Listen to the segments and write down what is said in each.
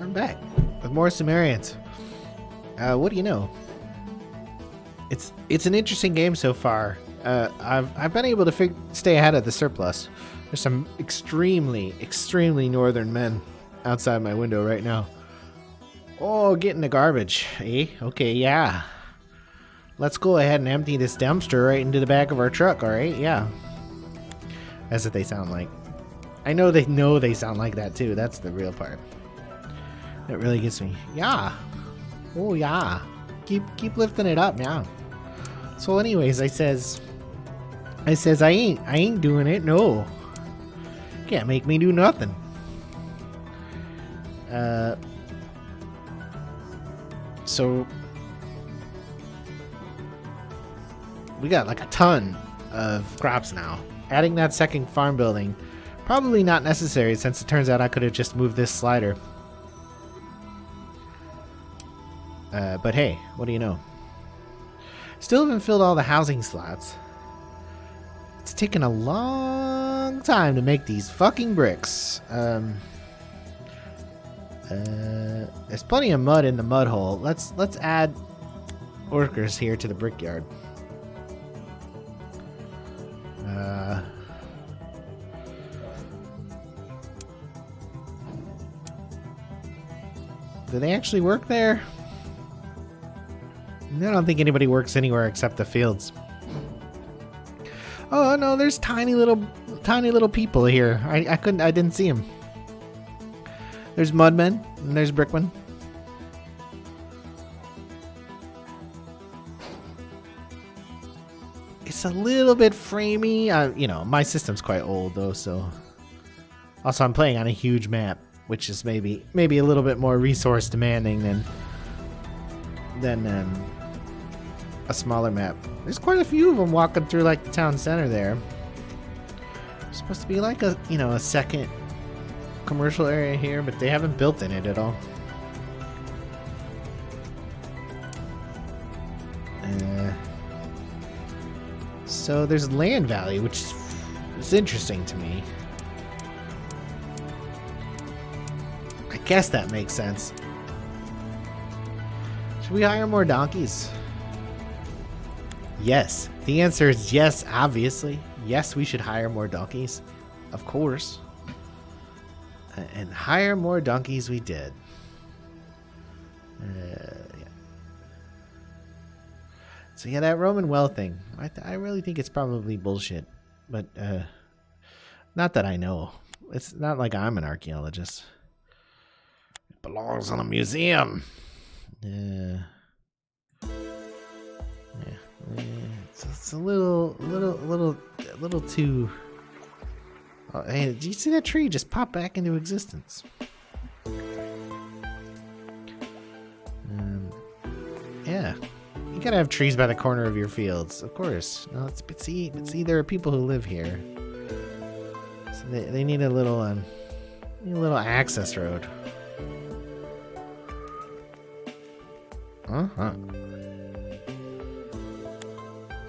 I'm back with more Sumerians. What do you know? It's an interesting game so far. I've been able to stay ahead of the surplus. There's some extremely northern men outside my window right now. Oh, getting the garbage, eh? Okay, yeah. Let's go ahead and empty this dumpster right into the back of our truck, alright? Yeah. That's what they sound like. I know they sound like that too. That's the real part. That really gets me. Yeah. Oh yeah. Keep lifting it up, yeah. So anyways, I says I ain't doing it, no. Can't make me do nothing. So we got like a ton of crops now. Adding that second farm building, probably not necessary since it turns out I could have just moved this slider. But hey, what do you know? Still haven't filled all the housing slots. It's taken a long time to make these fucking bricks. There's plenty of mud in the mud hole. Let's add workers here to the brickyard. Do they actually work there? I don't think anybody works anywhere except the fields. Oh no, there's tiny little people here. I didn't see them. There's mudmen and there's brickmen. It's a little bit framey. You know, my system's quite old though, so. Also, I'm playing on a huge map, which is maybe a little bit more resource demanding than a smaller map. There's quite a few of them walking through like the town center there. It's supposed to be like a second commercial area here, but they haven't built in it at all. So there's land value, which is interesting to me. I guess that makes sense. Should we hire more donkeys? Yes. The answer is yes, obviously. Yes, we should hire more donkeys. Of course. And hire more donkeys we did. Yeah. So yeah, that Roman well thing. I really think it's probably bullshit. But, not that I know. It's not like I'm an archaeologist. It belongs in a museum. Yeah. It's a little too. Oh, hey, did you see that tree just pop back into existence? Yeah, you gotta have trees by the corner of your fields, of course. No, but see, there are people who live here, so they need a little access road.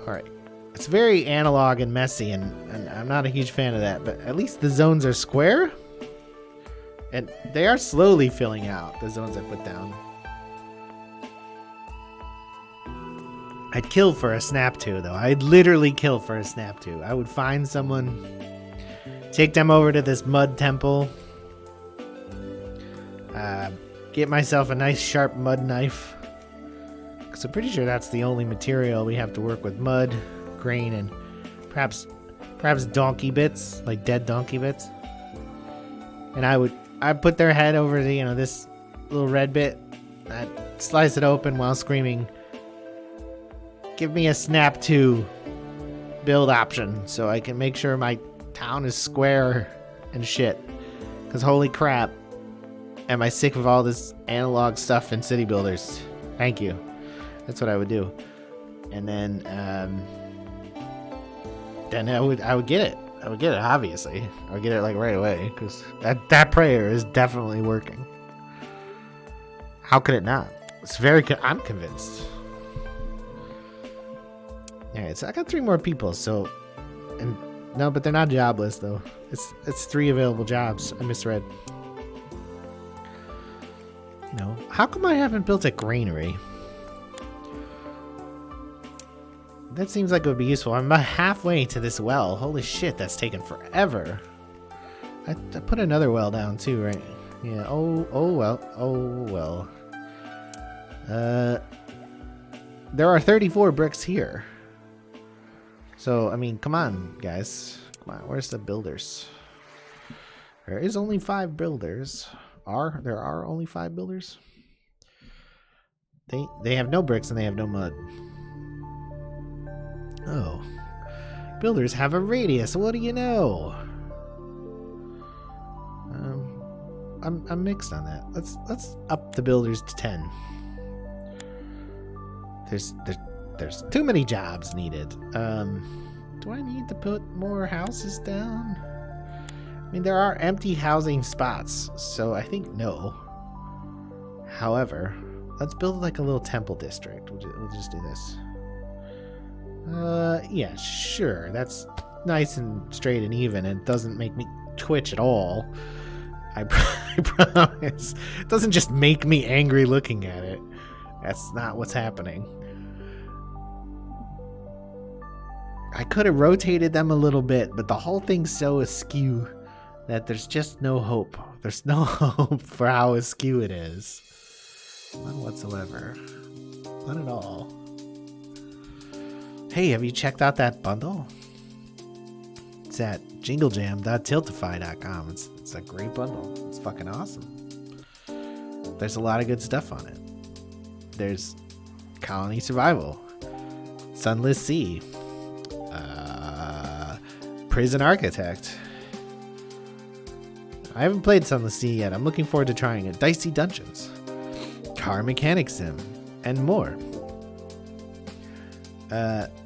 Alright. It's very analog and messy, and I'm not a huge fan of that, but at least the zones are square. And they are slowly filling out, the zones I put down. I'd kill for a snap to, though. I'd literally kill for a snap to. I would find someone, take them over to this mud temple, get myself a nice sharp mud knife. So I'm pretty sure that's the only material we have to work with: mud, grain, and perhaps donkey bits, like dead donkey bits. And I'd put their head over the this little red bit. I'd slice it open while screaming, "Give me a snap to build option so I can make sure my town is square and shit." Because holy crap, am I sick of all this analog stuff in city builders. Thank you. That's what I would do. And then I would get it. I would get it, obviously. I would get it like right away, because that prayer is definitely working. How could it not? It's I'm convinced. Alright, so I got 3 more people, so no, but they're not jobless though. It's 3 available jobs. I misread. No. How come I haven't built a granary? That seems like it would be useful. I'm about halfway to this well. Holy shit, that's taken forever. I put another well down too, right? Yeah. Oh well. Oh well. There are 34 bricks here. So I mean, come on, guys. Come on. Where's the builders? There is only 5 builders. There are only 5 builders? They have no bricks and they have no mud. Oh. Builders have a radius. What do you know? I'm mixed on that. Let's up the builders to 10. There's too many jobs needed. Do I need to put more houses down? I mean, there are empty housing spots, so I think no. However, let's build like a little temple district. We'll just do this. Yeah, sure. That's nice and straight and even, and doesn't make me twitch at all. I promise. It doesn't just make me angry looking at it. That's not what's happening. I could have rotated them a little bit, but the whole thing's so askew that there's just no hope. There's no hope for how askew it is. None whatsoever. None at all. Hey, have you checked out that bundle? It's at jinglejam.tiltify.com. It's a great bundle. It's fucking awesome. There's a lot of good stuff on it. There's Colony Survival, Sunless Sea, Prison Architect. I haven't played Sunless Sea yet. I'm looking forward to trying it. Dicey Dungeons, Car Mechanic Sim, and more.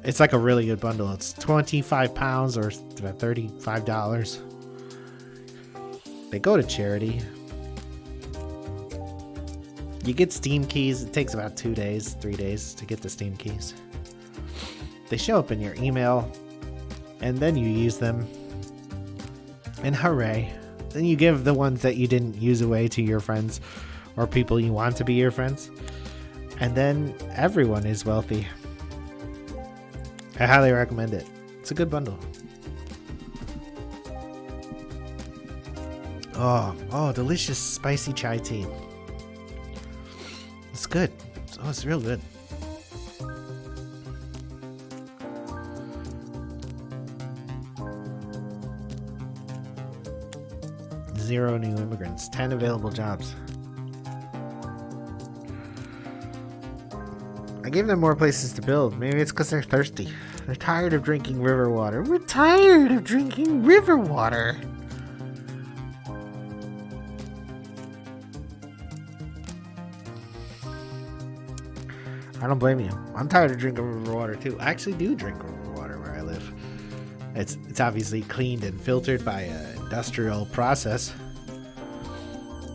It's like a really good bundle. It's £25 or $35. They go to charity. You get Steam keys. It takes about 2 days, 3 days to get the Steam keys. They show up in your email, and then you use them. And hooray. Then you give the ones that you didn't use away to your friends or people you want to be your friends. And then everyone is wealthy. I highly recommend it. It's a good bundle. Oh, delicious spicy chai tea. It's good. Oh, it's real good. Zero new immigrants. 10 available jobs. I gave them more places to build. Maybe it's because they're thirsty. They're tired of drinking river water. We're tired of drinking river water. I don't blame you. I'm tired of drinking river water too. I actually do drink river water where I live. It's obviously cleaned and filtered by an industrial process.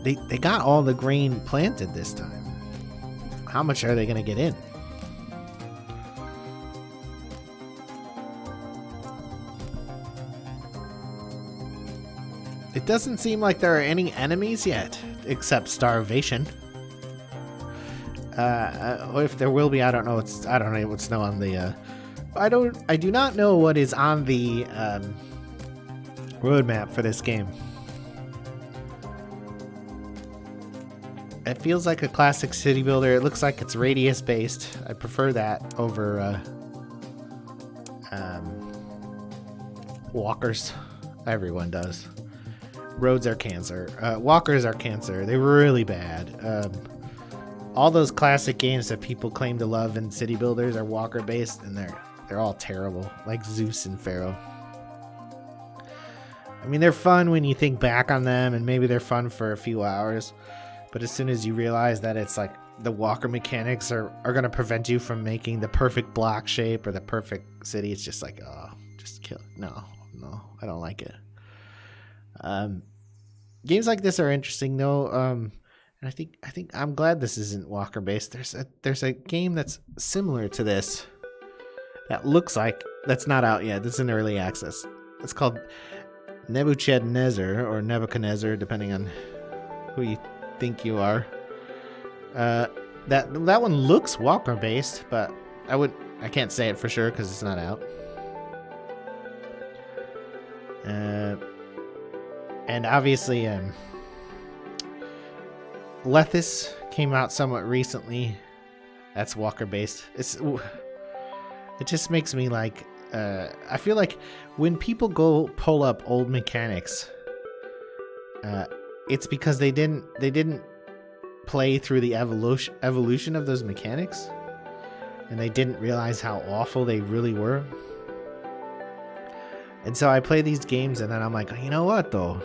They got all the grain planted this time. How much are they going to get in? It doesn't seem like there are any enemies yet, except starvation. If there will be, I don't know. I don't know what's on the. I do not know what is on the roadmap for this game. It feels like a classic city builder. It looks like it's radius based. I prefer that over walkers. Everyone does. Roads are cancer. Walkers are cancer. They were really bad. All those classic games that people claim to love in city builders are walker based, and they're all terrible, like Zeus and Pharaoh. I mean, they're fun when you think back on them, and maybe they're fun for a few hours, but as soon as you realize that it's like the walker mechanics are going to prevent you from making the perfect block shape or the perfect city, it's just like, oh, just kill it. No, I don't like it. Games like this are interesting though, and I think I'm glad this isn't walker based. There's a game that's similar to this that looks like that's not out yet. It's in early access. It's called Nebuchadnezzar or Nebuchadnezzar, depending on who you think you are. Uh, that one looks Walker based, but I can't say it for sure because it's not out. And obviously, Lethis came out somewhat recently. That's Walker based. It just makes me like. I feel like when people go pull up old mechanics, it's because they didn't play through the evolution of those mechanics, and they didn't realize how awful they really were. And so I play these games, and then I'm like, you know what though,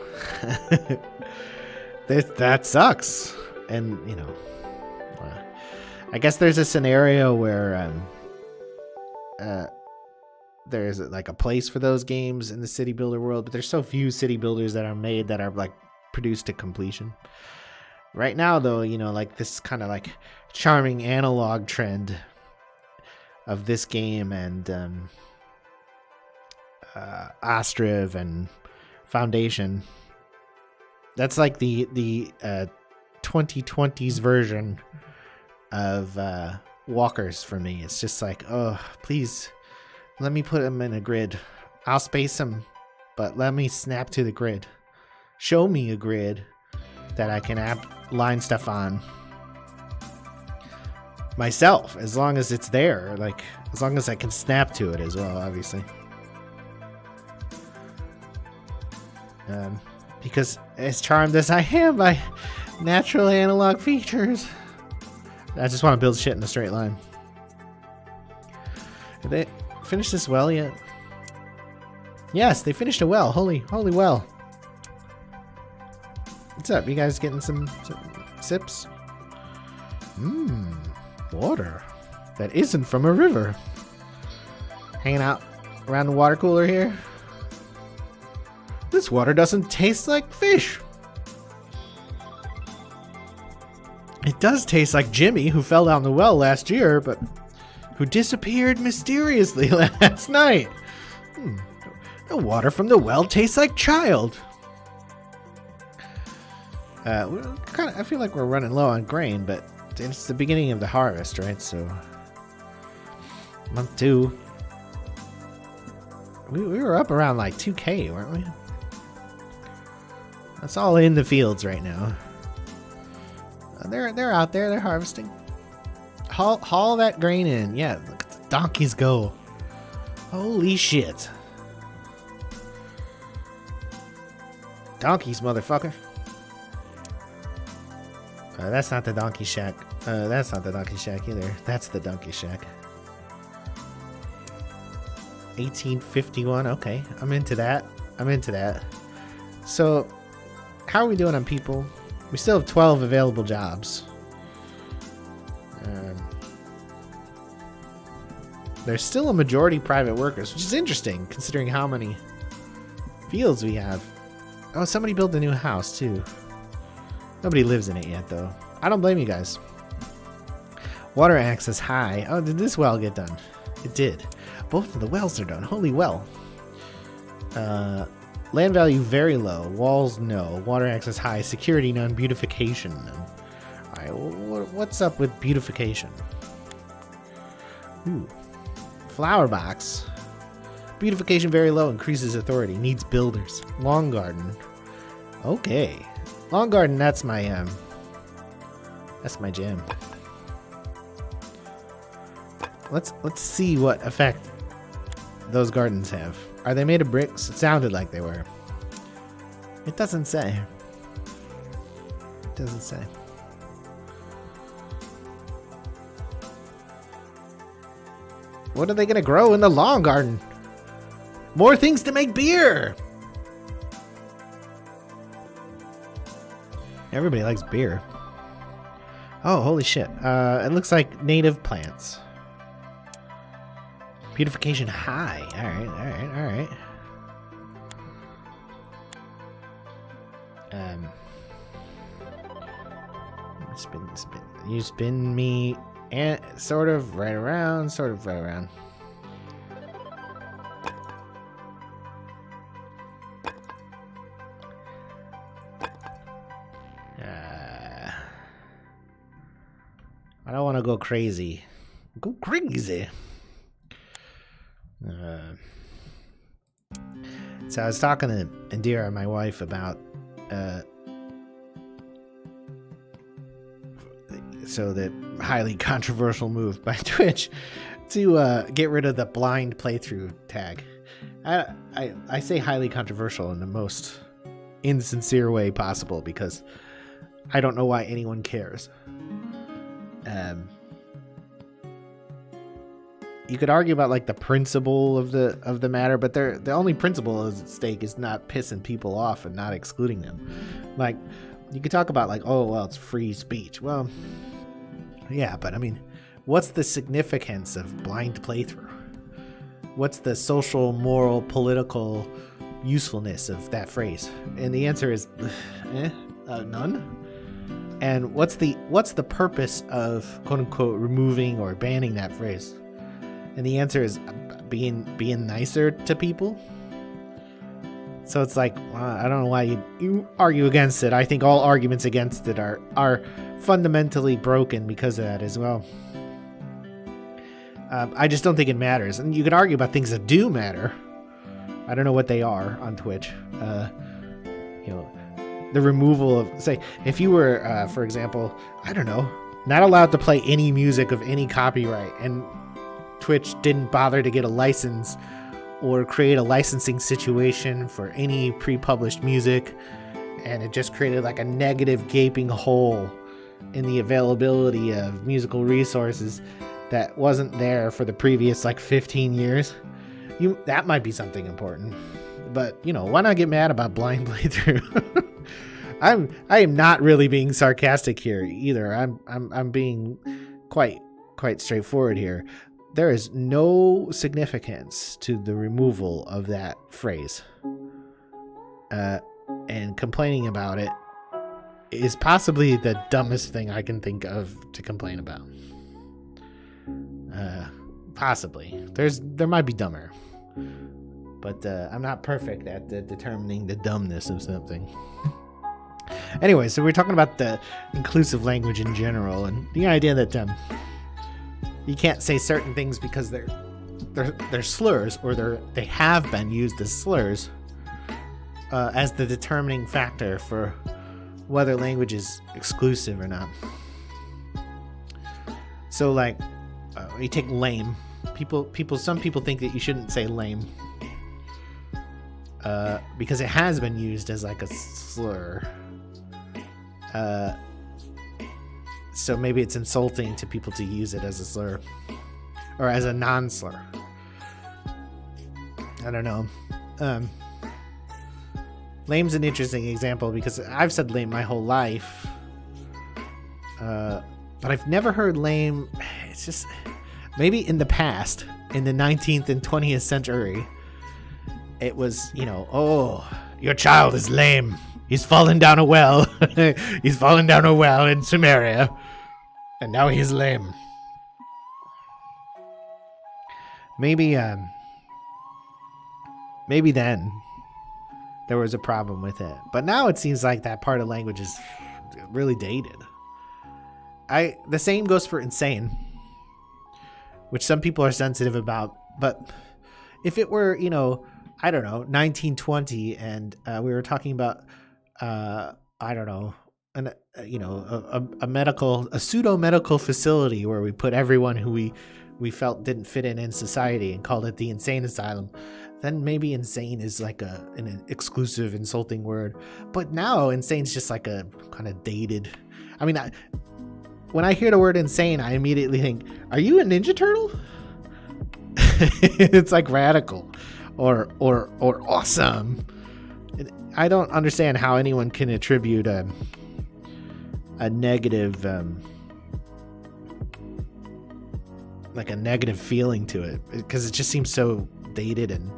that sucks. And you know, I guess there's a scenario where there's like a place for those games in the city builder world, but there's so few city builders that are made that are like produced to completion. Right now, though, you know, like this kind of like charming analog trend of this game and Ostriv and Foundation. That's like the 2020s version of walkers for me. It's just like, oh, please let me put them in a grid. I'll space them, but let me snap to the grid. Show me a grid that I can line stuff on myself, as long as it's there, like as long as I can snap to it as well, obviously. Because as charmed as I am by natural analog features, I just want to build shit in a straight line. Did they finish this well yet? Yes, they finished a well. Holy well. What's up? You guys getting some sips? Water that isn't from a river. Hanging out around the water cooler here. This water doesn't taste like fish. It does taste like Jimmy, who fell down the well last year, but who disappeared mysteriously last night. The water from the well tastes like child. I feel like we're running low on grain, but it's the beginning of the harvest, right? So, month 2. We were up around like 2K, weren't we? That's all in the fields right now. They're out there. They're harvesting. Haul that grain in. Yeah, look at the donkeys go. Holy shit. Donkeys, motherfucker. That's not the donkey shack. That's not the donkey shack either. That's the donkey shack. 1851. Okay, I'm into that. So, how are we doing on people? We still have 12 available jobs. There's still a majority private workers, which is interesting considering how many fields we have. Oh, somebody built a new house too. Nobody lives in it yet, though. I don't blame you guys. Water access high. Oh, did this well get done? It did. Both of the wells are done. Holy well. Land value very low. Walls no. Water access high. Security none. Beautification none. Alright, what's up with beautification? Ooh. Flower box. Beautification very low. Increases authority. Needs builders. Lawn garden. Okay. Lawn garden, that's my jam. Let's see what effect those gardens have. Are they made of bricks? It sounded like they were. It doesn't say. It doesn't say. What are they gonna grow in the lawn garden? More things to make beer! Everybody likes beer. Oh, holy shit. It looks like native plants. Beautification high. Alright. Spin. You spin me and sort of right around. I don't want to go crazy. Go crazy. So I was talking to Indira, my wife, about the highly controversial move by Twitch to get rid of the blind playthrough tag. I say highly controversial in the most insincere way possible because I don't know why anyone cares. You could argue about like the principle of the matter, but the only principle is at stake is not pissing people off and not excluding them. Like, you could talk about like, oh well, it's free speech. Well, yeah, but I mean, what's the significance of blind playthrough? What's the social, moral, political usefulness of that phrase? And the answer is none. And what's the purpose of quote unquote removing or banning that phrase? And the answer is being nicer to people. So it's like, I don't know why you argue against it. I think all arguments against it are fundamentally broken because of that as well. I just don't think it matters. And you could argue about things that do matter. I don't know what they are on Twitch. The removal of, say, if you were, for example, I don't know, not allowed to play any music of any copyright, and Twitch didn't bother to get a license or create a licensing situation for any pre-published music, and it just created like a negative gaping hole in the availability of musical resources that wasn't there for the previous like 15 years. That might be something important. But, why not get mad about blind playthrough? I am not really being sarcastic here either. I'm being quite straightforward here. There is no significance to the removal of that phrase. And complaining about it is possibly the dumbest thing I can think of to complain about. Possibly. There might be dumber. But I'm not perfect at determining the dumbness of something. Anyway, so we're talking about the inclusive language in general, and the idea that you can't say certain things because they're slurs, or they have been used as slurs, as the determining factor for whether language is exclusive or not. So, like, you take lame. Some people think that you shouldn't say lame. Because it has been used as like a slur. So maybe it's insulting to people to use it as a slur or as a non-slur. I don't know. Lame's an interesting example because I've said lame my whole life. But I've never heard lame. It's just maybe in the past, in the 19th and 20th century, it was, oh, your child is lame. He's fallen down a well. He's fallen down a well in Sumeria. And now he's lame. Maybe then there was a problem with it. But now it seems like that part of language is really dated. The same goes for insane, which some people are sensitive about. But if it were, I don't know, 1920, and we were talking about, I don't know, a pseudo medical facility where we put everyone who we felt didn't fit in society and called it the insane asylum, then maybe insane is like an exclusive, insulting word. But now insane is just like a kind of dated. I mean, when I hear the word insane, I immediately think, are you a Ninja Turtle? It's like radical or awesome. I don't understand how anyone can attribute a negative like a negative feeling to it, because it just seems so dated and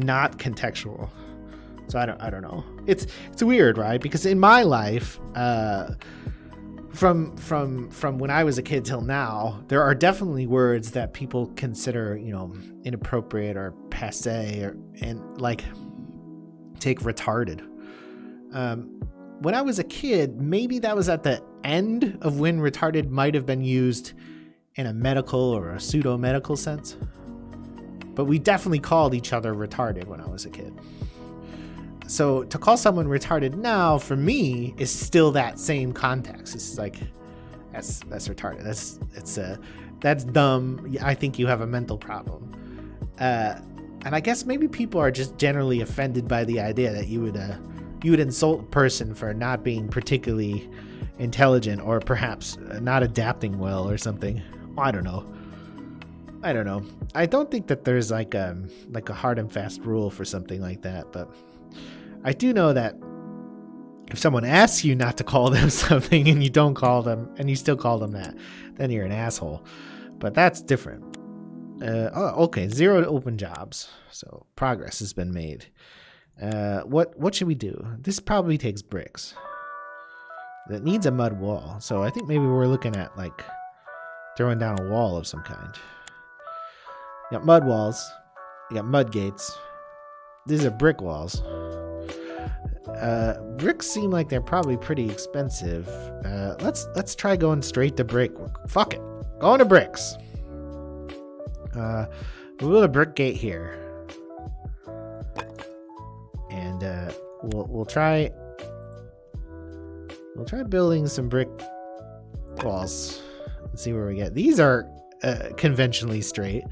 not contextual. So I don't know. It's weird, right? Because in my life, from when I was a kid till now, there are definitely words that people consider, inappropriate or passé, and like take retarded. When I was a kid, maybe that was at the end of when retarded might have been used in a medical or a pseudo-medical sense. But we definitely called each other retarded when I was a kid. So to call someone retarded now, for me, is still that same context. It's like, that's retarded. That's dumb. I think you have a mental problem. And I guess maybe people are just generally offended by the idea that you would insult a person for not being particularly intelligent, or perhaps not adapting well or something. I don't know. I don't think that there's like a hard and fast rule for something like that, but I do know that if someone asks you not to call them something and you don't call them and you still call them that, then you're an asshole. But that's different. Okay, 0 open jobs. So progress has been made. What should we do? This probably takes bricks. It needs a mud wall. So I think maybe we're looking at like throwing down a wall of some kind. You got mud walls. You got mud gates. These are brick walls. Bricks seem like they're probably pretty expensive. Let's try going straight to brick. Fuck it. Going to bricks. We'll build a brick gate here. And we'll try building some brick walls and see where we get. These are conventionally straight.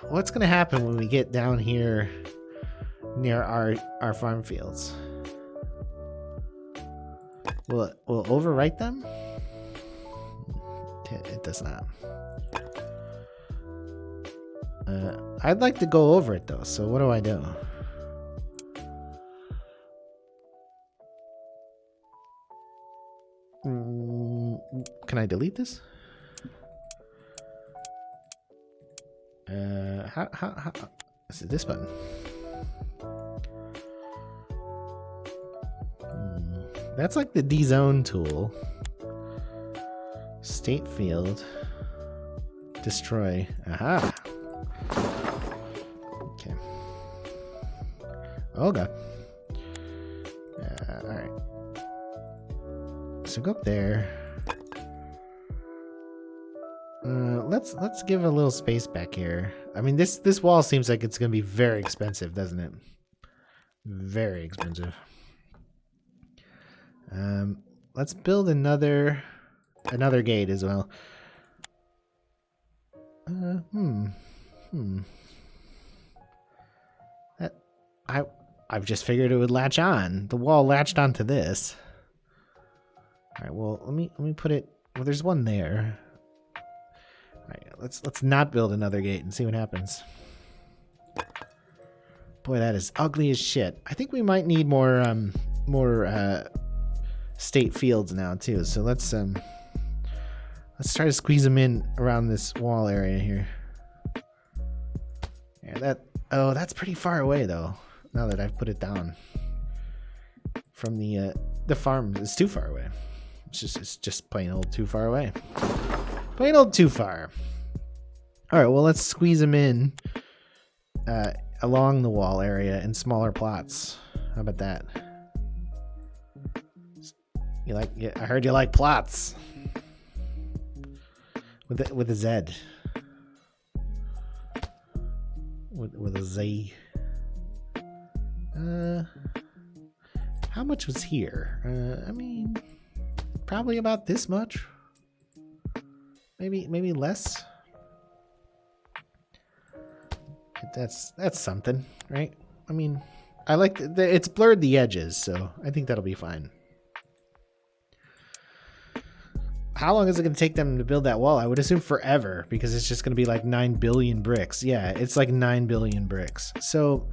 What's gonna happen when we get down here near our farm fields? Will it overwrite them? It does not. I'd like to go over it though, so what do I do? Can I delete this? How is it this button? That's like the dezone tool. State field. Destroy. Aha. Okay. Oh god. Alright. So go up there. Let's give a little space back here. I mean, this wall seems like it's gonna be very expensive, doesn't it? Very expensive. Let's build another gate as well. That I've just figured it would latch on. The wall latched onto this. All right. Well, let me put it. Well, there's one there. All right. Let's not build another gate and see what happens. Boy, that is ugly as shit. I think we might need more state fields now too. So let's try to squeeze them in around this wall area here. Yeah, that's pretty far away though. Now that I've put it down from the farm, it's too far away. It's just plain old too far away. Plain old too far. All right, well let's squeeze them in along the wall area in smaller plots. How about that? I heard you like plots. With a Z. With a Z. How much was here? I mean, probably about this much. Maybe less. That's something, right? I mean, I like it's blurred the edges, so I think that'll be fine. How long is it going to take them to build that wall? I would assume forever, because it's just going to be like 9 billion bricks. Yeah, it's like 9 billion bricks. So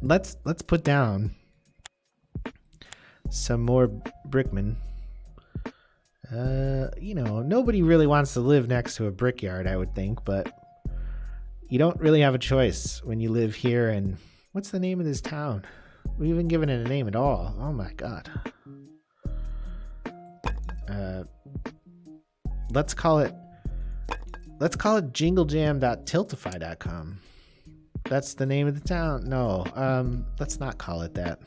let's put down some more brickmen. Nobody really wants to live next to a brickyard, I would think, but you don't really have a choice when you live here. And what's the name of this town? We haven't given it a name at all. Oh my god. Let's call it jinglejam.tiltify.com. That's the name of the town. No, let's not call it that.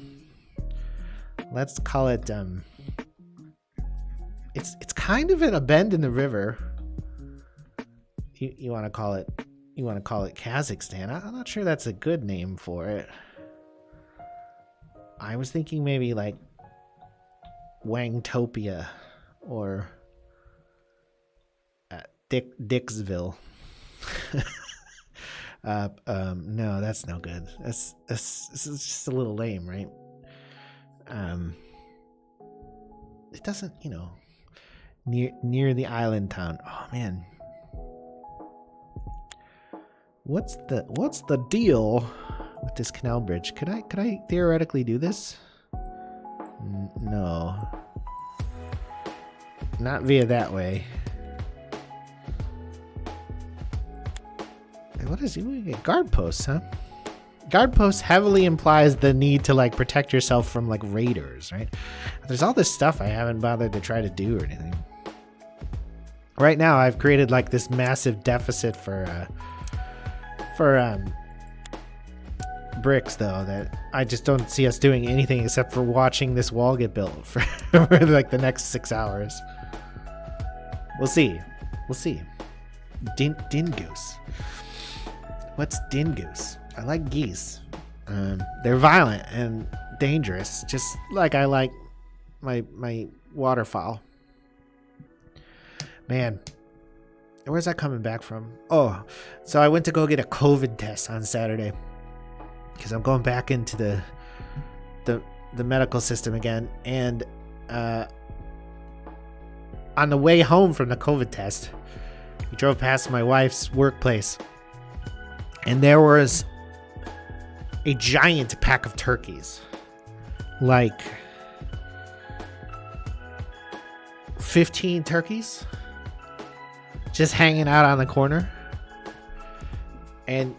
let's call it it's kind of in a bend in the river. You want to call it Kazakhstan. I'm not sure that's a good name for it. I was thinking maybe like Wangtopia or Dixville. No, that's no good. This is just a little lame, right? It doesn't, near the island town. Oh man, what's the deal with this canal bridge? Could I theoretically do this? No, not via that way. What is it? Guard posts, huh? Guard posts heavily implies the need to like protect yourself from like raiders, right? There's all this stuff I haven't bothered to try to do or anything. Right now, I've created like this massive deficit for bricks, though, that I just don't see us doing anything except for watching this wall get built for like the next 6 hours. We'll see. Dingoose. What's dingoose? I like geese. They're violent and dangerous, just like I like my waterfowl. Man, where's that coming back from? Oh, so I went to go get a COVID test on Saturday because I'm going back into the medical system again. And on the way home from the COVID test, we drove past my wife's workplace, and there was a giant pack of turkeys, like 15 turkeys, just hanging out on the corner. And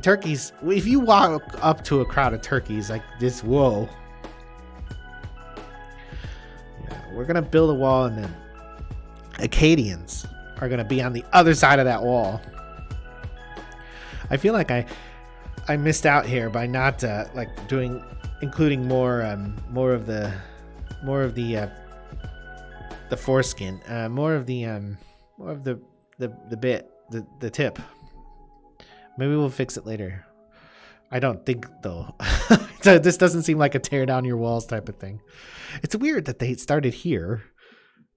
turkeys, if you walk up to a crowd of turkeys like this, whoa. Yeah, we're gonna build a wall, and then Acadians are gonna be on the other side of that wall. I feel like I missed out here by not including more of the foreskin, more of the bit, the tip. Maybe we'll fix it later. I don't think, though. This doesn't seem like a tear down your walls type of thing. It's weird that they started here,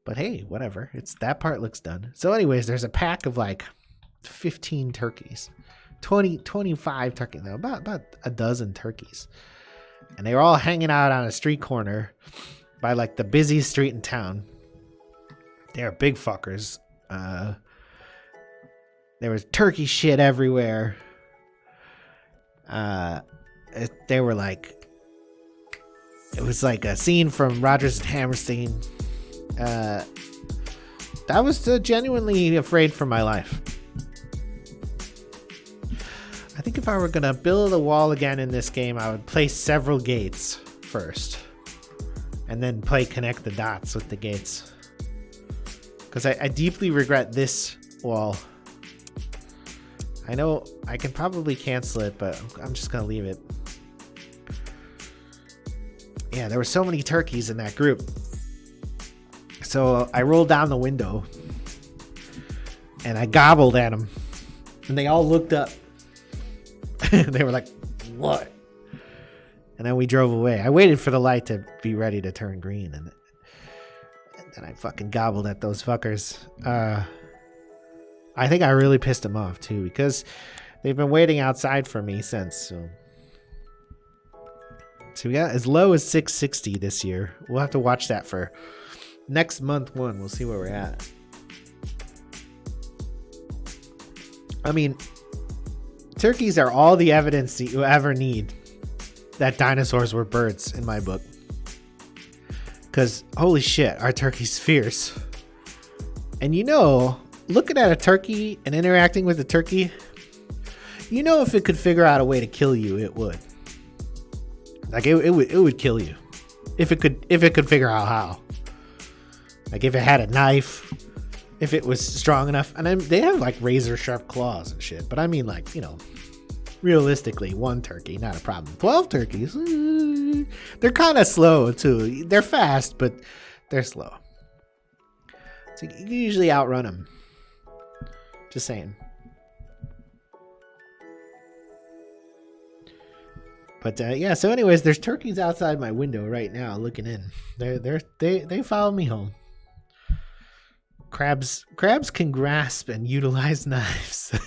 but hey, whatever. That part looks done. So anyways, there's a pack of like 15 turkeys. 25 turkeys. No, about a dozen turkeys. And they were all hanging out on a street corner by like the busiest street in town. They're big fuckers. There was turkey shit everywhere. They were like, it was like a scene from Rodgers and Hammerstein. I was genuinely afraid for my life. I think if I were gonna build a wall again in this game, I would place several gates first, and then play connect the dots with the gates. Because I deeply regret this wall. I know I can probably cancel it, but I'm just gonna leave it. Yeah, there were so many turkeys in that group. So I rolled down the window and I gobbled at them, and they all looked up. They were like, "What?" And then we drove away. I waited for the light to be ready to turn green, and then I fucking gobbled at those fuckers. I think I really pissed them off too, because they've been waiting outside for me since. So we got as low as 660 this year. We'll have to watch that for next month one. We'll see where we're at. I mean, turkeys are all the evidence that you ever need that dinosaurs were birds in my book. Because holy shit, our turkey's fierce. And looking at a turkey and interacting with a turkey, if it could figure out a way to kill you, it would. Like it would kill you if it could figure out how. Like if it had a knife, if it was strong enough. And they have like razor sharp claws and shit. But I mean, like, realistically, one turkey, not a problem. 12 turkeys, They're kind of slow too. They're fast, but they're slow. So you can usually outrun them. Just saying. But yeah, so anyways, there's turkeys outside my window right now looking in. They follow me home. Crabs can grasp and utilize knives.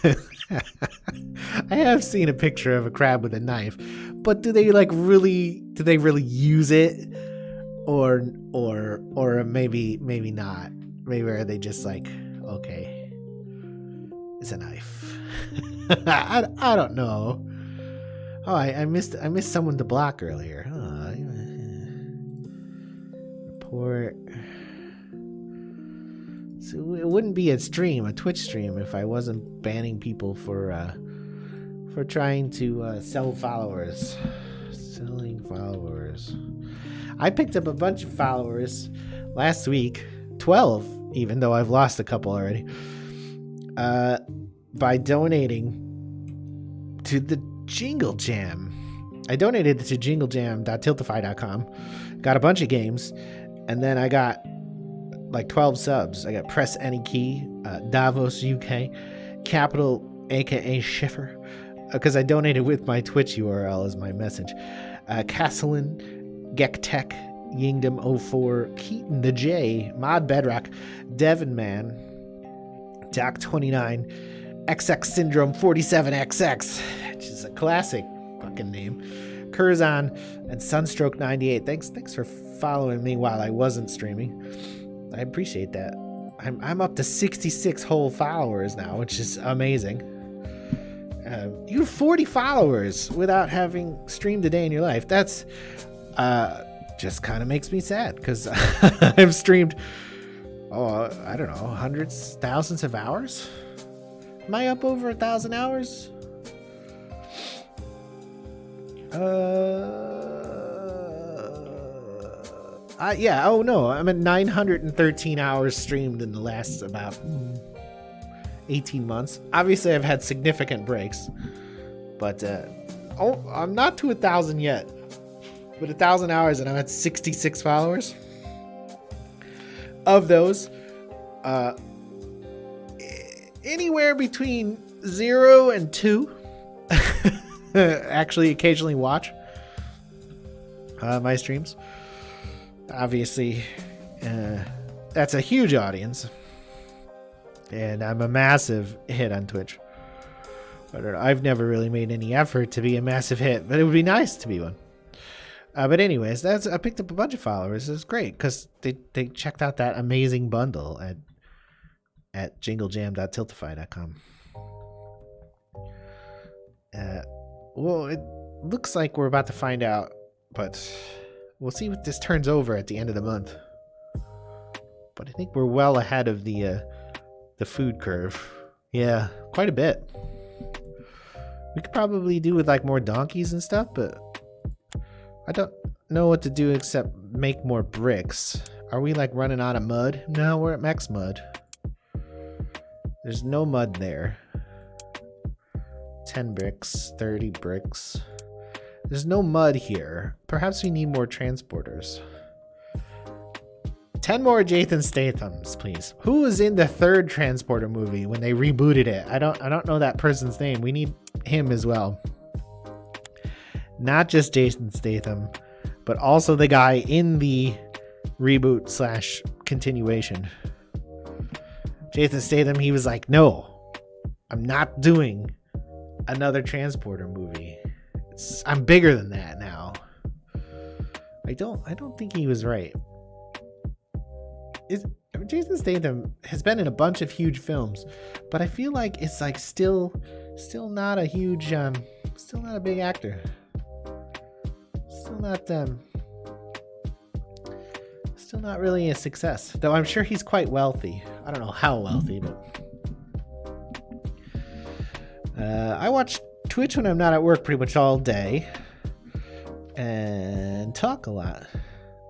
I have seen a picture of a crab with a knife, but do they really use it? Or maybe not. Maybe are they just like, okay, it's a knife. I don't know. Oh, I missed someone to block earlier. Oh, report. So it wouldn't be a Twitch stream, if I wasn't banning people for trying to sell followers. Selling followers. I picked up a bunch of followers last week, 12, even though I've lost a couple already, by donating to the Jingle Jam. I donated to jinglejam.tiltify.com, got a bunch of games, and then I got like 12 subs. I got Press Any Key, Davos UK, Capital aka Schiffer, because I donated with my Twitch URL as my message. Castellan, Gektech, Yingdom04, Keaton the J, Mod Bedrock, Devon Man, Doc29, XX Syndrome 47XX, which is a classic fucking name, Curzon, and Sunstroke 98. Thanks for following me while I wasn't streaming. I appreciate that. I'm up to 66 whole followers now, which is amazing. You have 40 followers without having streamed a day in your life. That's just kind of makes me sad, because I've streamed, I don't know, hundreds, thousands of hours. Am I up over 1,000 hours? Yeah. Oh no, I'm at 913 hours streamed in the last about 18 months. Obviously, I've had significant breaks, but I'm not to 1,000 yet. But 1,000 hours, and I'm at 66 followers. Of those, anywhere between 0 and 2 actually occasionally watch my streams. Obviously, that's a huge audience, and I'm a massive hit on Twitch. I've never really made any effort to be a massive hit, but it would be nice to be one. But anyways, I picked up a bunch of followers. It's great because they checked out that amazing bundle at jinglejam.tiltify.com. Well, it looks like we're about to find out, but we'll see what this turns over at the end of the month. But I think we're well ahead of the food curve. Yeah, quite a bit. We could probably do with like more donkeys and stuff, but I don't know what to do except make more bricks. Are we like running out of mud? No, we're at max mud. There's no mud there. 10 bricks, 30 bricks. There's no mud here. Perhaps we need more transporters. 10 more Jason Stathams, please. Who was in the third Transporter movie when they rebooted it? I don't know that person's name. We need him as well. Not just Jason Statham, but also the guy in the reboot / continuation. Jason Statham, he was like, no, I'm not doing another Transporter movie. I'm bigger than that now. I don't think he was right. Jason Statham has been in a bunch of huge films, but I feel like it's like still not a huge, still not a big actor. Still not really a success. Though I'm sure he's quite wealthy. I don't know how wealthy, but I watch Twitch when I'm not at work pretty much all day and talk a lot.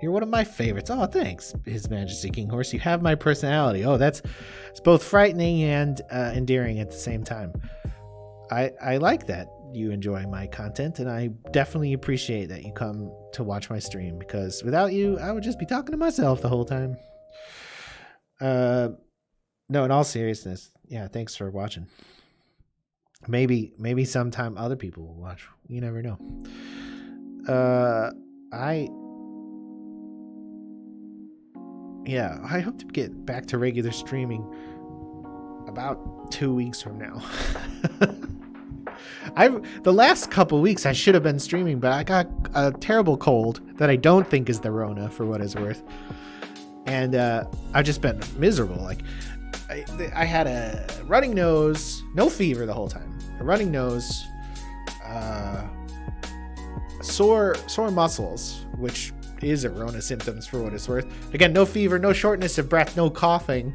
You're one of my favorites. Oh, thanks, His Majesty King Horse. You have my personality. Oh, it's both frightening and endearing at the same time. I like that. you enjoy my content, and I definitely appreciate that you come to watch my stream, because without you, I would just be talking to myself the whole time. No, in all seriousness, yeah, thanks for watching. Maybe sometime other people will watch. You never know. I hope to get back to regular streaming about 2 weeks from now. The last couple weeks I should have been streaming, but I got a terrible cold that I don't think is the Rona, for what it's worth. And I've just been miserable. Like I had a running nose, no fever the whole time. A running nose, sore muscles, which is a Rona symptoms for what it's worth. Again, no fever, no shortness of breath, no coughing.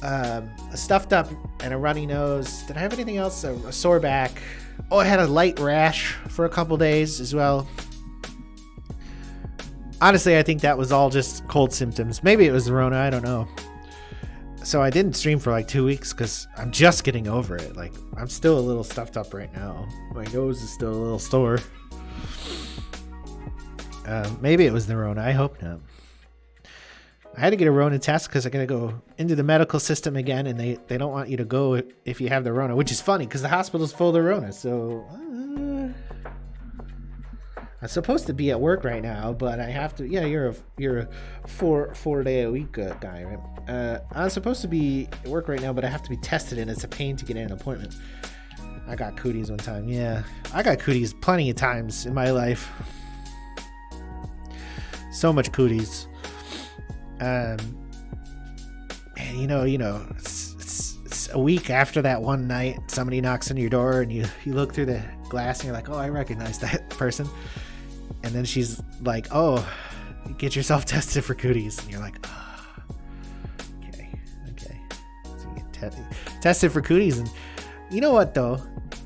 A stuffed up and a runny nose. Did I have anything else? A sore back. Oh, I had a light rash for a couple days as well. Honestly, I think that was all just cold symptoms. Maybe it was the Rona, I don't know. So I didn't stream for like 2 weeks because I'm just getting over it. Like, I'm still a little stuffed up right now. My nose is still a little sore. Maybe it was the Rona. I hope not. I had to get a Rona test because I'm going to go into the medical system again, and they don't want you to go if you have the Rona, which is funny because the hospital's full of the Rona. So I'm supposed to be at work right now, but I have to. Yeah, you're a 4 day a week guy, right? I'm supposed to be at work right now, but I have to be tested, and it's a pain to get an appointment. I got cooties one time. Yeah, I got cooties plenty of times in my life. So much cooties. And it's a week after that one night, somebody knocks on your door and you look through the glass and you're like, oh, I recognize that person. And then she's like, oh, get yourself tested for cooties. And you're like, oh, okay. So you get tested for cooties. And you know what, though?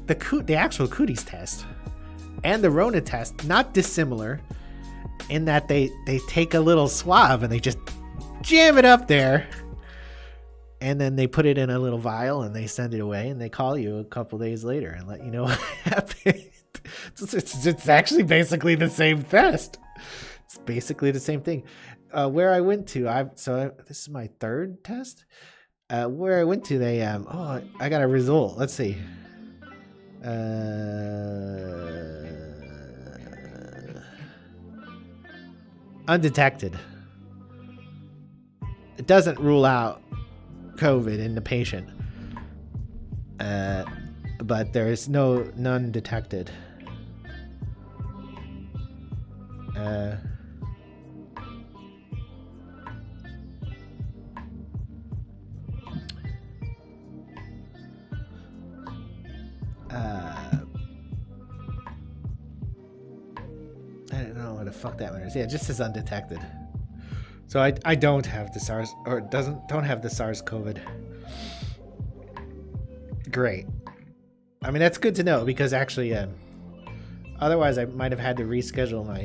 The actual cooties test and the Rona test, not dissimilar in that they take a little swab and they just jam it up there, and then they put it in a little vial and they send it away, and they call you a couple days later and let you know what happened. It's actually basically the same test. It's basically the same thing. Where I went to, this is my third test. Where I went to, they I got a result. Let's see. Undetected. It doesn't rule out COVID in the patient, but there is none detected. I don't know what the fuck that matters. Yeah, it just says undetected. So I don't have the SARS, or don't have the SARS-CoV. Great. I mean, that's good to know, because actually, otherwise I might have had to reschedule my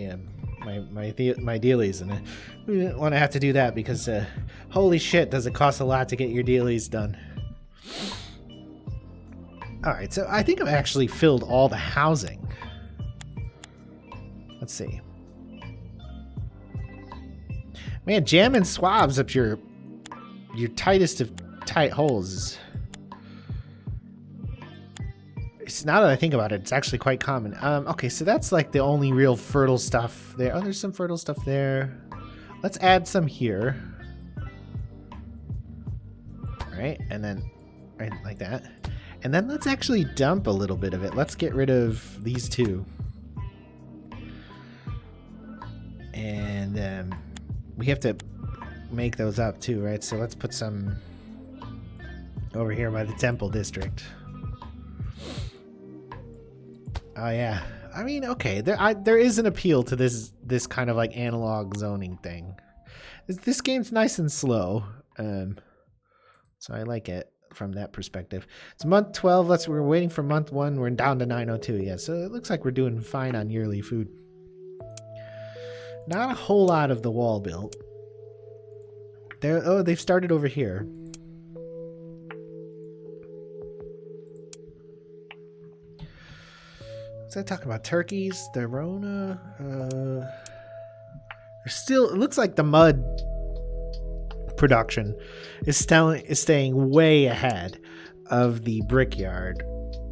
dealies, and we didn't want to have to do that because holy shit, does it cost a lot to get your dealies done. All right, so I think I've actually filled all the housing. Let's see. Man, jamming swabs up your tightest of tight holes. It's, now that I think about it, it's actually quite common. Okay, so that's like the only real fertile stuff there. Oh, there's some fertile stuff there. Let's add some here. Right, and then right like that. And then let's actually dump a little bit of it. Let's get rid of these two. And we have to make those up too, right? So let's put some over here by the temple district. Oh yeah, I mean, okay, there is an appeal to this kind of like analog zoning thing. This game's nice and slow, so I like it from that perspective. It's month 12. We're waiting for month 1. We're down to 902. Yeah, so it looks like we're doing fine on yearly food. Not a whole lot of the wall built. They've started over here. Was I talking about turkeys? The Rona? Still, it looks like the mud production is staying way ahead of the brickyard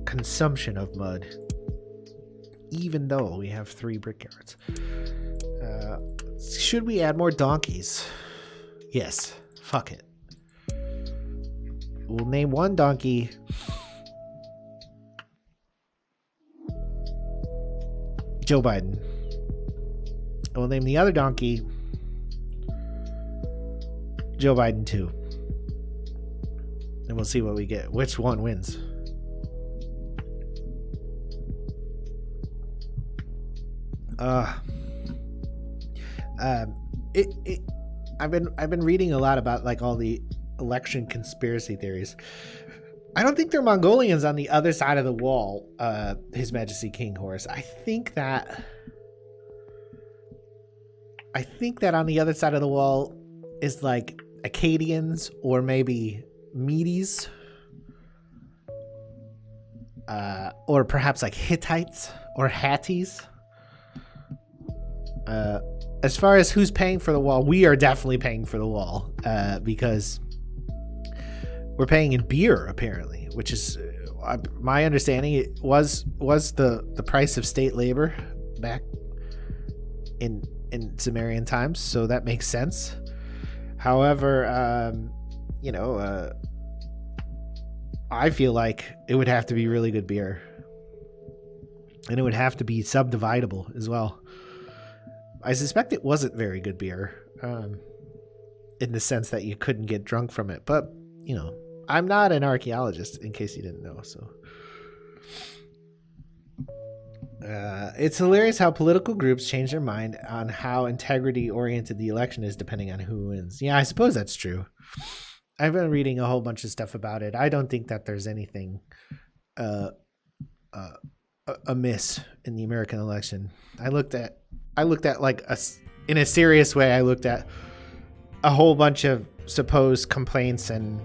consumption of mud, even though we have 3 brickyards. Should we add more donkeys? Yes. Fuck it. We'll name one donkey Joe Biden. And we'll name the other donkey Joe Biden 2. And we'll see what we get. Which one wins? I've been reading a lot about like all the election conspiracy theories. I don't think they're Mongolians on the other side of the wall, His Majesty King Horse. I think that on the other side of the wall is like Acadians or maybe Medes, or perhaps like Hittites or Hatties. As far as who's paying for the wall, we are definitely paying for the wall, because we're paying in beer, apparently, which is my understanding. It was the price of state labor back in Sumerian times, so that makes sense. However, I feel like it would have to be really good beer, and it would have to be subdividable as well. I suspect it wasn't very good beer, in the sense that you couldn't get drunk from it. But, I'm not an archaeologist, in case you didn't know. So, it's hilarious how political groups change their mind on how integrity-oriented the election is depending on who wins. Yeah, I suppose that's true. I've been reading a whole bunch of stuff about it. I don't think that there's anything amiss in the American election. I looked at like in a serious way. I looked at a whole bunch of supposed complaints and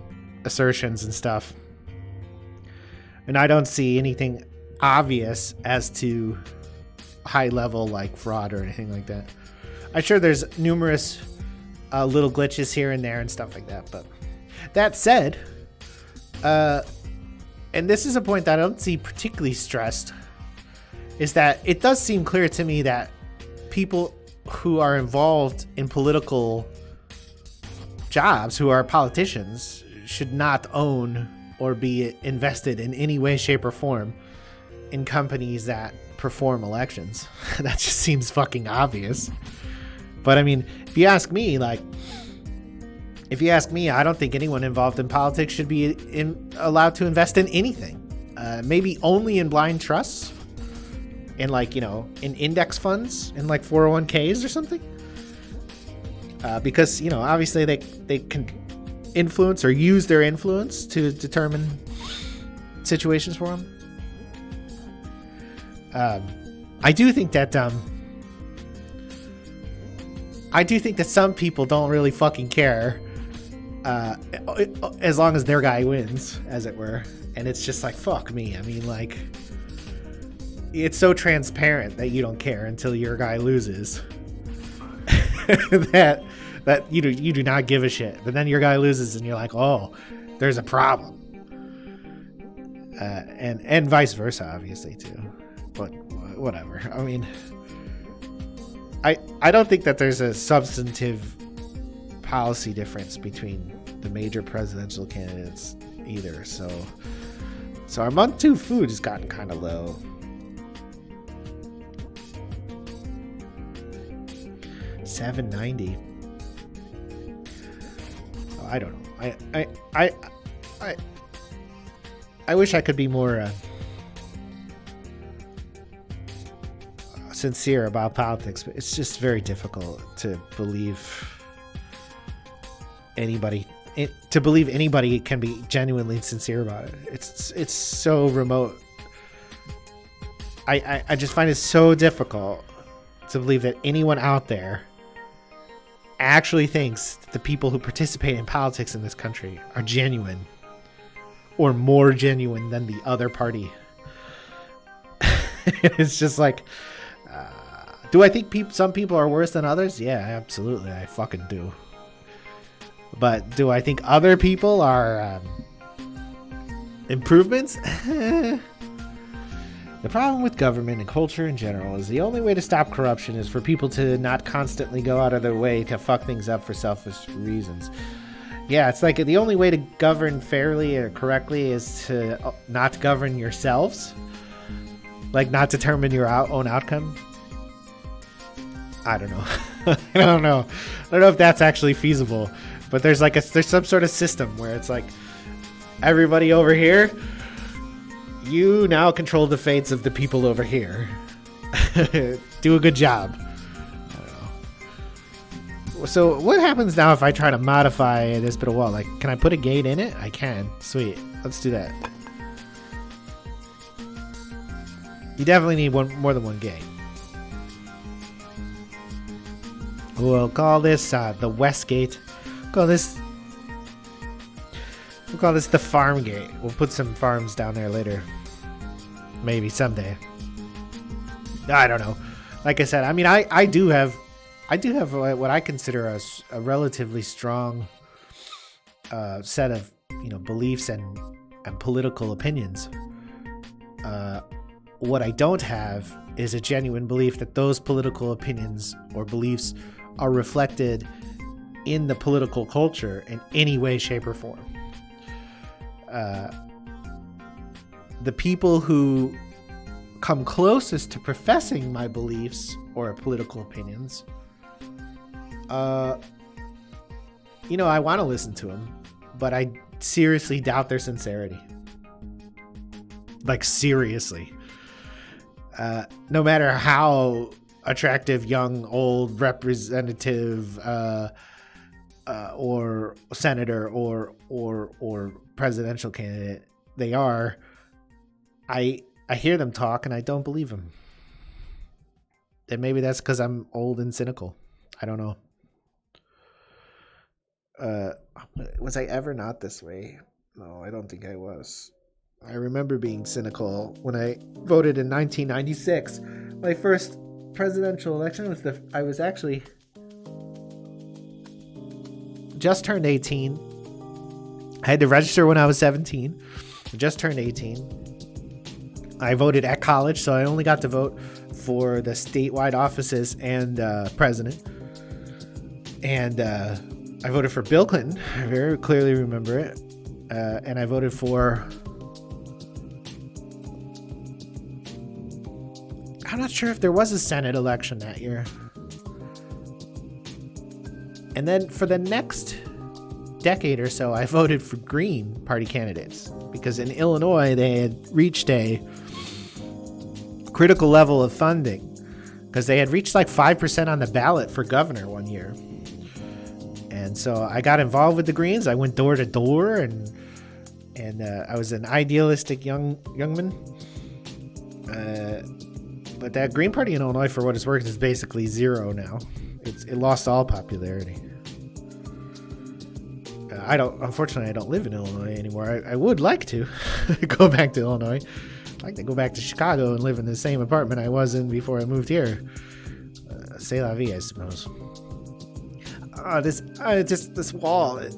assertions and stuff, and I don't see anything obvious as to high level like fraud or anything like that. I'm sure there's numerous little glitches here and there and stuff like that, but that said, and this is a point that I don't see particularly stressed, is that it does seem clear to me that people who are involved in political jobs, who are politicians, should not own or be invested in any way, shape, or form in companies that perform elections. That just seems fucking obvious. But I mean, if you ask me, I don't think anyone involved in politics should be allowed to invest in anything. Maybe only in blind trusts, in in index funds, in 401ks or something. Because, obviously they can influence or use their influence to determine situations for them. I do think that some people don't really fucking care, as long as their guy wins, as it were. And it's just fuck me. I mean, it's so transparent that you don't care until your guy loses. that you do not give a shit. But then your guy loses and you're like, oh, there's a problem. And vice versa, obviously, too. But whatever. I mean, I don't think that there's a substantive policy difference between the major presidential candidates either. So our month 2 food has gotten kind of low. $7.90. Oh, I don't know. I wish I could be more sincere about politics, but it's just very difficult to believe anybody can be genuinely sincere about it. It's so remote. I just find it so difficult to believe that anyone out there actually thinks that the people who participate in politics in this country are genuine, or more genuine than the other party. It's just like, do I think some people are worse than others? Yeah, absolutely. I fucking do. But do I think other people are improvements? The problem with government and culture in general is the only way to stop corruption is for people to not constantly go out of their way to fuck things up for selfish reasons. Yeah, it's like the only way to govern fairly or correctly is to not govern yourselves. Like not determine your own outcome. I don't know. I don't know if that's actually feasible. But there's some sort of system where it's like everybody over here, you now control the fates of the people over here. Do a good job. I don't know. So what happens now if I try to modify this bit of wall? Like, can I put a gate in it? I can. Sweet. Let's do that. You definitely need more than one gate. We'll call this the West Gate. We'll call this the Farm Gate. We'll put some farms down there later. Maybe someday. I don't know. Like I said, I mean, I do have what I consider a relatively strong set of beliefs and political opinions. What I don't have is a genuine belief that those political opinions or beliefs are reflected in the political culture in any way, shape, or form. The people who come closest to professing my beliefs or political opinions, I want to listen to them, but I seriously doubt their sincerity. Like, seriously. No matter how attractive, young, old representative or senator or presidential candidate they are, I hear them talk and I don't believe them. And maybe that's because I'm old and cynical. I don't know. Was I ever not this way? No, I don't think I was. I remember being cynical when I voted in 1996. My first presidential election I was actually just turned 18. I had to register when I was 17. I just turned 18. I voted at college, so I only got to vote for the statewide offices and president. And I voted for Bill Clinton. I very clearly remember it. And I voted for... I'm not sure if there was a Senate election that year. And then for the next decade or so, I voted for Green Party candidates. Because in Illinois, they had reached a critical level of funding. Because they had reached like 5% on the ballot for governor one year. And so I got involved with the Greens. I went door to door, and I was an idealistic youngman. But that Green Party in Illinois, for what it's worth, is basically zero now. It lost all popularity. Unfortunately, I don't live in Illinois anymore. I would like to go back to Illinois. I'd like to go back to Chicago and live in the same apartment I was in before I moved here. C'est la vie, I suppose. This wall, it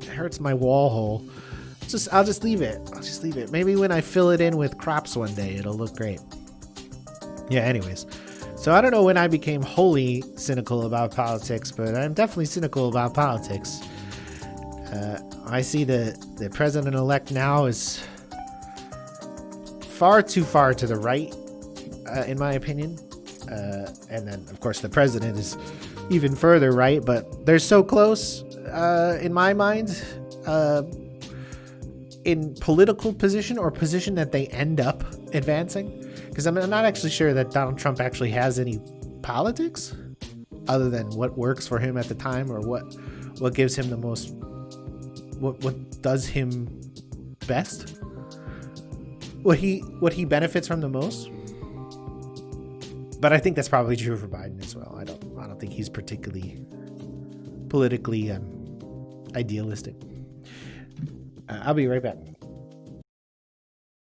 hurts my wall hole. I'll just leave it. Maybe when I fill it in with crops one day, it'll look great. Yeah, anyways. So I don't know when I became wholly cynical about politics, but I'm definitely cynical about politics. I see the president-elect now is far too far to the right, in my opinion. And then, of course, the president is even further right, but they're so close, in my mind, in political position or position that they end up advancing. Because I'm not actually sure that Donald Trump actually has any politics other than what works for him at the time, or what gives him the most, what does him best, what he benefits from the most. But I think that's probably true for Biden as well. I don't think he's particularly politically idealistic. I'll be right back.